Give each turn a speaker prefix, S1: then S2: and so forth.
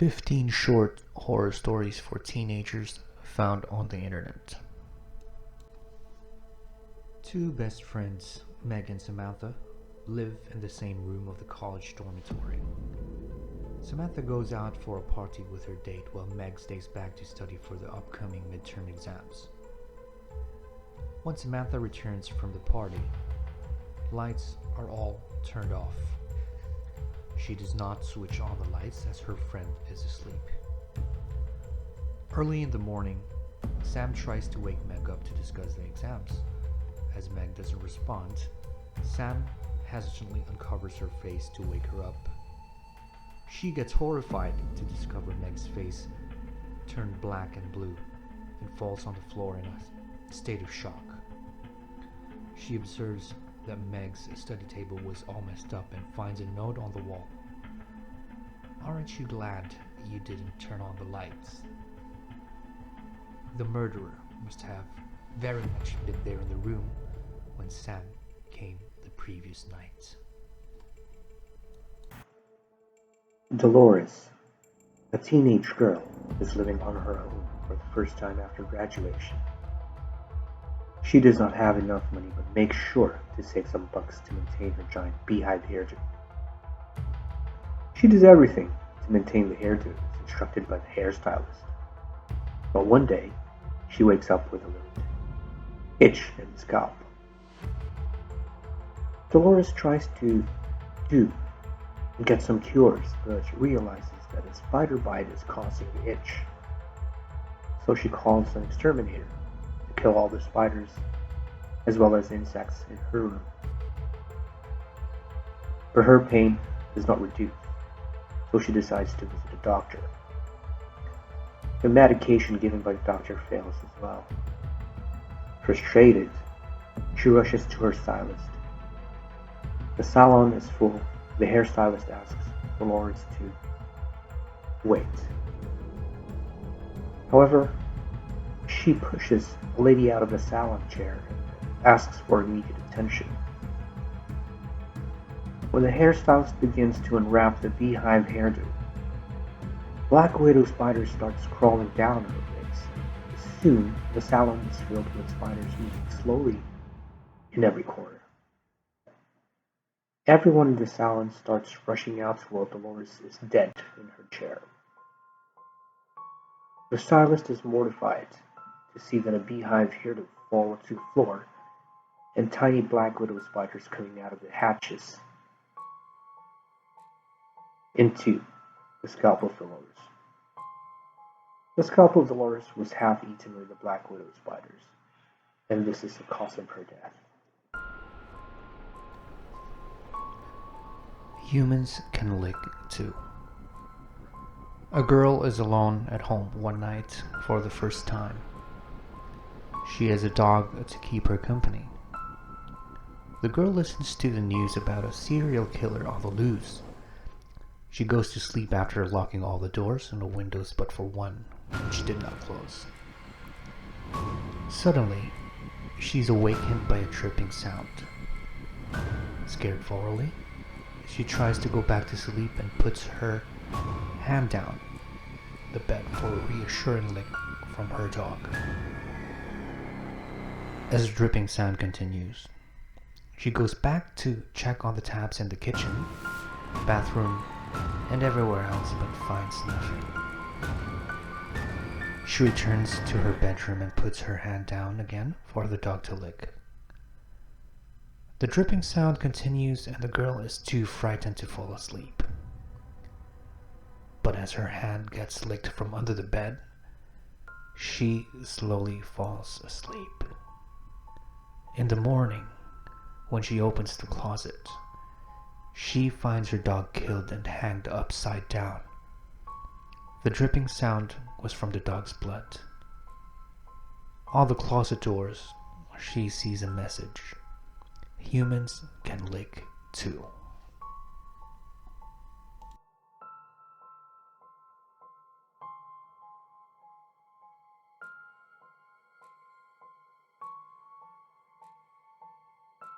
S1: 15 short horror stories for teenagers found on the internet. Two best friends, Meg and Samantha, live in the same room of the college dormitory. Samantha goes out for a party with her date while Meg stays back to study for the upcoming midterm exams. When Samantha returns from the party, lights are all turned off. She does not switch on the lights as her friend is asleep. Early in the morning, Sam tries to wake Meg up to discuss the exams. As Meg doesn't respond, Sam hesitantly uncovers her face to wake her up. She gets horrified to discover Meg's face turned black and blue and falls on the floor in a state of shock. She observes that Meg's study table was all messed up and finds a note on the wall. "Aren't you glad you didn't turn on the lights?" The murderer must have very much been there in the room when Sam came the previous night.
S2: Dolores, a teenage girl, is living on her own for the first time after graduation. She does not have enough money but makes sure to save some bucks to maintain her giant beehive hairdo. She does everything to maintain the hairdo as instructed by the hairstylist. But one day, she wakes up with a little itch in the scalp. Dolores tries to do and get some cures, but realizes that a spider bite is causing the itch. So she calls an exterminator to kill all the spiders as well as insects in her room. But her pain does not reduce, so she decides to visit a doctor. The medication given by the doctor fails as well. Frustrated, she rushes to her stylist. The salon is full. The hairstylist asks Dolores to wait. However, she pushes the lady out of the salon chair and asks for immediate attention. When the hairstylist begins to unwrap the beehive hairdo, black widow spiders starts crawling down her face. Soon, the salon is filled with spiders moving slowly in every corner. Everyone in the salon starts rushing out while Dolores is dead in her chair. The stylist is mortified to see that a beehive hairdo falls to the floor and tiny black widow spiders coming out of the hatches into the scalp of Dolores. The scalp of Dolores was half eaten by the black widow spiders, and this is the cause of her death.
S1: Humans can lick too. A girl is alone at home one night for the first time. She has a dog to keep her company. The girl listens to the news about a serial killer on the loose. She goes to sleep after locking all the doors and the windows but for one, which did not close. Suddenly, she's awakened by a dripping sound. Scared thoroughly, she tries to go back to sleep and puts her hand down the bed for a reassuring lick from her dog. As the dripping sound continues, she goes back to check on the taps in the kitchen, bathroom, and everywhere else but finds nothing. She returns to her bedroom and puts her hand down again for the dog to lick. The dripping sound continues and the girl is too frightened to fall asleep. But as her hand gets licked from under the bed, she slowly falls asleep. In the morning, when she opens the closet, she finds her dog killed and hanged upside down. The dripping sound was from the dog's blood. On the closet doors, she sees a message. Humans can lick too.